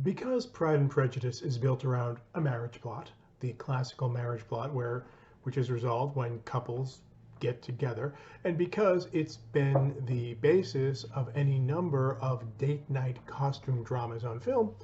Because Pride and Prejudice is built around a marriage plot, the classical marriage plot which is resolved when couples get together, and because it's been the basis of any number of date night costume dramas on film,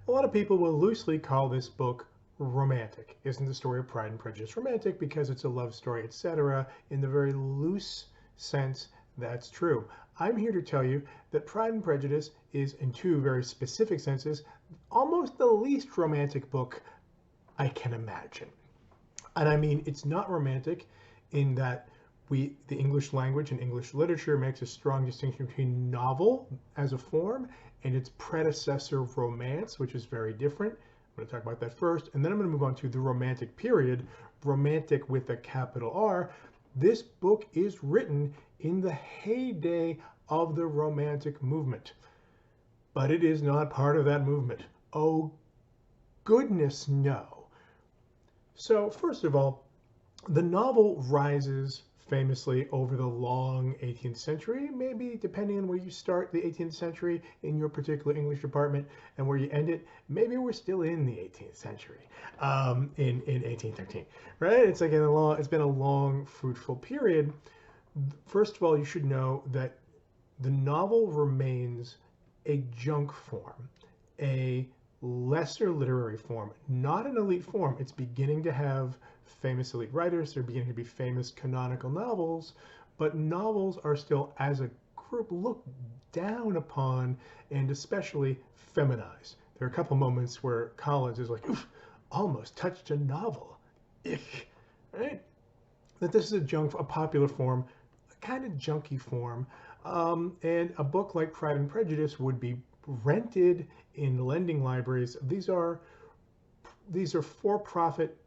a lot of people will loosely call this book romantic. Isn't the story of Pride and Prejudice romantic because it's a love story, etc.? In the very loose sense, that's true. I'm here to tell you that Pride and Prejudice is, in two very specific senses, almost the least romantic book I can imagine. And I mean, it's not romantic in that the English language and English literature makes a strong distinction between novel as a form and its predecessor romance, which is very different. I'm going to talk about that first, and then I'm going to move on to the Romantic period, romantic with a capital R. This book is written in the heyday of the Romantic movement, but it is not part of that movement. Oh, goodness, no. So, first of all, the novel rises famously over the long 18th century, maybe depending on where you start the 18th century in your particular English department and where you end it, maybe we're still in the 18th century in 1813, right? It's been a long, fruitful period. First of all, you should know that the novel remains a junk form, a lesser literary form, not an elite form. It's beginning to have famous elite writers. They're beginning to be famous canonical novels, but novels are still, as a group, looked down upon and especially feminized. There are a couple moments where Collins is like, oof, almost touched a novel. Ich, right? That this is a popular form, a kind of junky form, and a book like Pride and Prejudice would be rented in lending libraries. These are for-profit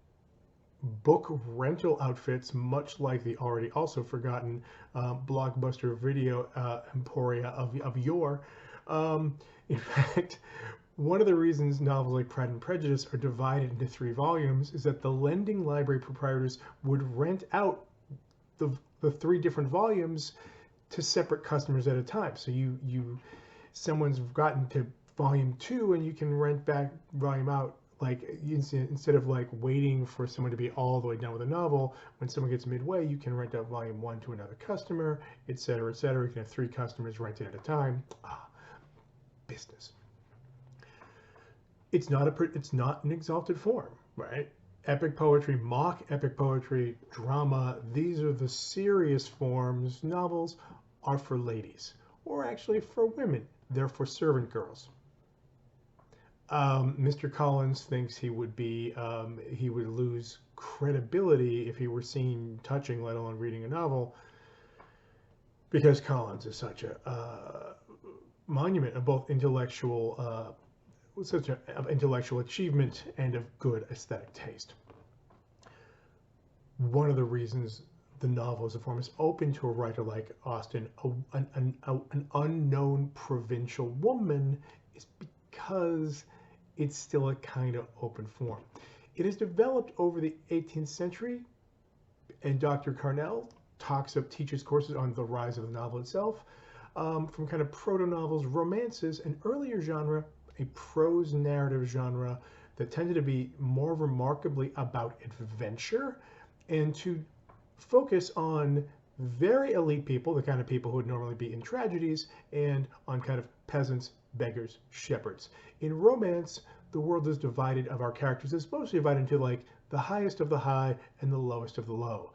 book rental outfits, much like the already also forgotten blockbuster video emporia of yore. In fact, one of the reasons novels like Pride and Prejudice are divided into 3 volumes is that the lending library proprietors would rent out the 3 different volumes to separate customers at a time. So someone's gotten to volume 2 and you can rent back volume out, like instead of like waiting for someone to be all the way done with a novel. When someone gets midway, you can rent out volume 1 to another customer, etc., etc. You can have 3 customers rented at a time. Business. It's not an exalted form, right? Epic poetry, mock epic poetry, drama, these are the serious forms. Novels are for ladies, or actually for women. They're for servant girls. Mr. Collins thinks he would lose credibility if he were seen touching, let alone reading a novel, because Collins is such a monument of both intellectual achievement and of good aesthetic taste. One of the reasons the novel as a form is open to a writer like Austen, an unknown provincial woman, is because it's still a kind of open form. It has developed over the 18th century, and Dr. Carnell teaches courses on the rise of the novel itself, from kind of proto-novels, romances, an earlier genre, a prose narrative genre that tended to be more remarkably about adventure and to focus on very elite people, the kind of people who would normally be in tragedies, and on kind of peasants, beggars, shepherds. In romance, the world is divided of our characters. It's mostly divided into like the highest of the high and the lowest of the low.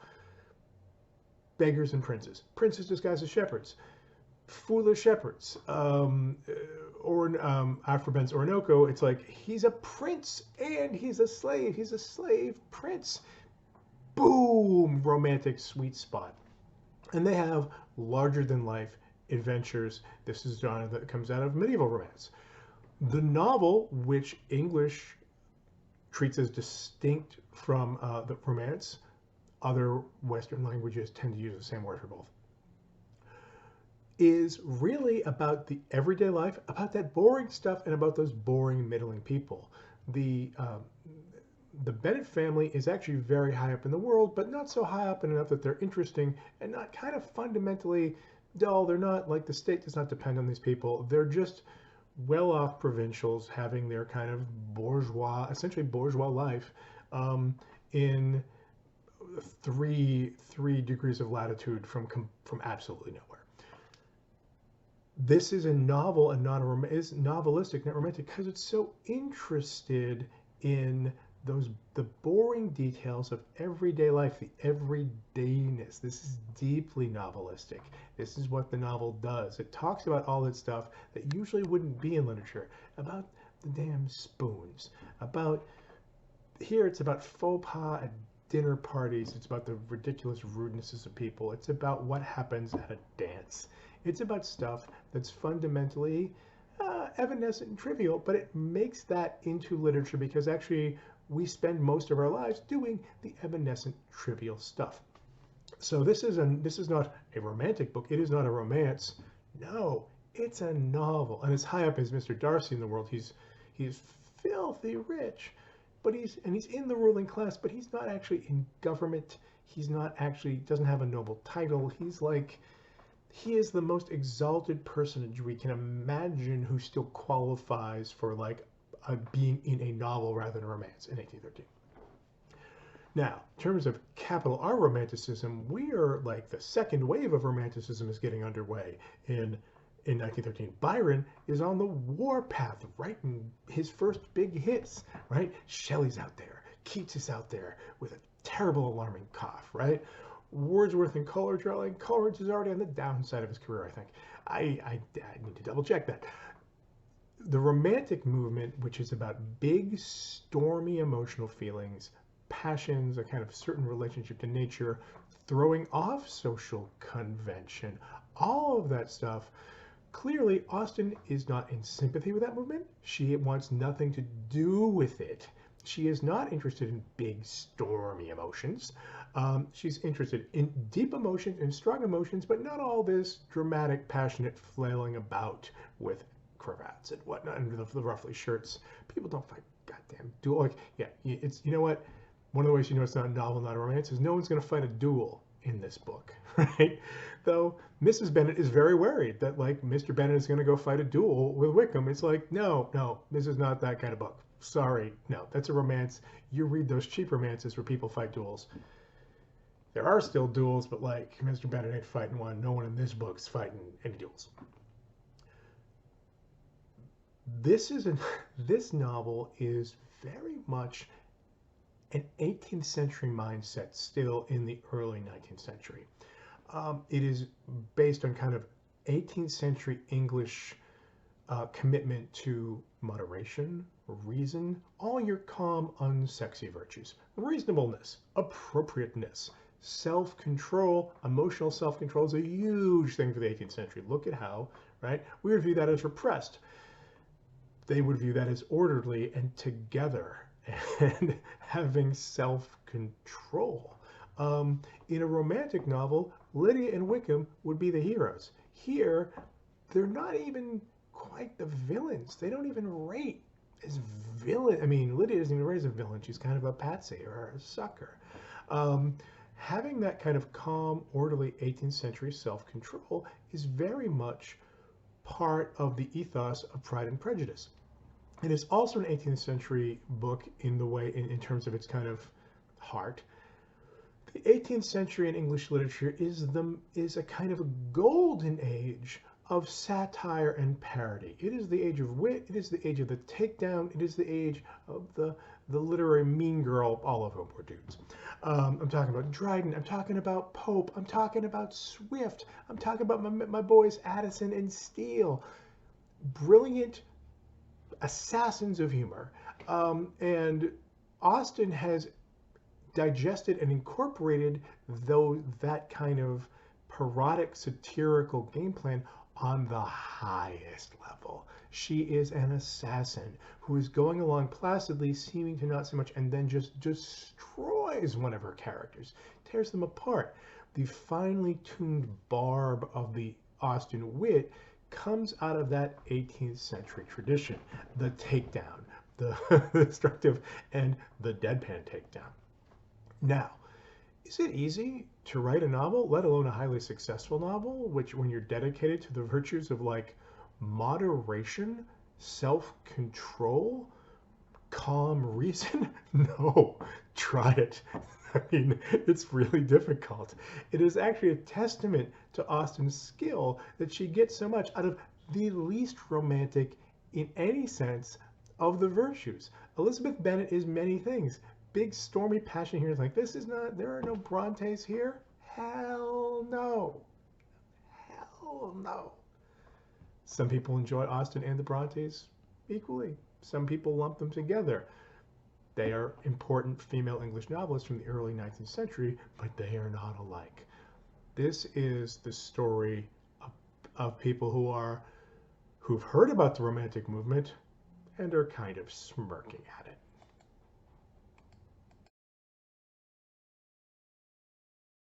Beggars and princes. Princes disguised as shepherds. Foolish shepherds. Afroben's Orinoco, it's like he's a prince and he's a slave. He's a slave prince. Boom! Romantic sweet spot. And they have larger than life adventures. This is genre that comes out of medieval romance. The novel, which English treats as distinct from the romance, other Western languages tend to use the same word for both, is really about the everyday life, about that boring stuff, and about those boring middling people. The Bennett family is actually very high up in the world, but not so high up enough that they're interesting and not kind of fundamentally dull. They're not like the state does not depend on these people. They're just well-off provincials having their kind of bourgeois, essentially bourgeois life, in three degrees of latitude from absolutely nowhere. This is a novel and not a is novelistic, not romantic, because it's so interested in the boring details of everyday life, the everydayness. This is deeply novelistic. This is what the novel does. It talks about all that stuff that usually wouldn't be in literature, about the damn spoons, about here it's about faux pas at dinner parties. It's about the ridiculous rudenesses of people. It's about what happens at a dance. It's about stuff that's fundamentally evanescent and trivial, but it makes that into literature because actually we spend most of our lives doing the evanescent, trivial stuff. So this is not a romantic book. It is not a romance. No, it's a novel. And as high up as Mr. Darcy in the world, he's filthy rich, but he's in the ruling class, but he's not actually in government. He's not actually doesn't have a noble title. He is the most exalted personage we can imagine who still qualifies for like being in a novel rather than a romance in 1813. Now, in terms of capital R romanticism, we are like the second wave of romanticism is getting underway in 1913. Byron is on the warpath, writing his first big hits, right? Shelley's out there, Keats is out there with a terrible alarming cough, right? Wordsworth and Coleridge are like, Coleridge is already on the downside of his career, I think. I need to double check that. The Romantic movement, which is about big, stormy emotional feelings, passions, a kind of certain relationship to nature, throwing off social convention, all of that stuff. Clearly, Austen is not in sympathy with that movement. She wants nothing to do with it. She is not interested in big, stormy emotions. She's interested in deep emotions and strong emotions, but not all this dramatic, passionate flailing about with cravats and whatnot and the ruffly shirts. People don't fight goddamn duel. Like, yeah, it's, you know what? One of the ways you know it's not a novel, not a romance, is no one's going to fight a duel in this book, right? Though Mrs. Bennet is very worried that like Mr. Bennet is going to go fight a duel with Wickham. It's like, no, this is not that kind of book. Sorry, no, that's a romance. You read those cheap romances where people fight duels. There are still duels, but like Mr. Bennet ain't fighting one. No one in this book's fighting any duels. This novel is very much an 18th century mindset still in the early 19th century. It is based on kind of 18th century English commitment to moderation, reason, all your calm, unsexy virtues. Reasonableness, appropriateness, self-control, emotional self-control is a huge thing for the 18th century. Look at how, right? We would view that as repressed. They would view that as orderly and together and having self-control. In a romantic novel, Lydia and Wickham would be the heroes. Here, they're not even quite the villains. They don't even rate as villain. I mean, Lydia doesn't even rate as a villain. She's kind of a patsy or a sucker. Having that kind of calm, orderly 18th century self-control is very much part of the ethos of Pride and Prejudice. It is also an 18th century book in the way, in terms of its kind of heart. The 18th century in English literature is a kind of a golden age of satire and parody. It is the age of wit. It is the age of the takedown. It is the age of the literary mean girl, all of whom were dudes. I'm talking about Dryden. I'm talking about Pope. I'm talking about Swift. I'm talking about my boys Addison and Steele. Brilliant assassins of humor. And Austen has digested and incorporated that kind of parodic satirical game plan on the highest level. She is an assassin who is going along placidly, seeming to not so much, and then just destroys one of her characters, tears them apart. The finely tuned barb of the Austen wit comes out of that 18th century tradition. The takedown, the destructive, and the deadpan takedown. Now, is it easy to write a novel, let alone a highly successful novel, which when you're dedicated to the virtues of like moderation self-control, calm reason? No, try it. I mean, it's really difficult. It is actually a testament to Austen's skill that she gets so much out of the least romantic, in any sense, of the virtues. Elizabeth Bennet is many things. Big stormy passion here is like, this is not, there are no Brontes here? Hell no. Hell no. Some people enjoy Austen and the Brontes equally. Some people lump them together. They are important female English novelists from the early 19th century, but they are not alike. This is the story of people who've heard about the Romantic movement and are kind of smirking at it.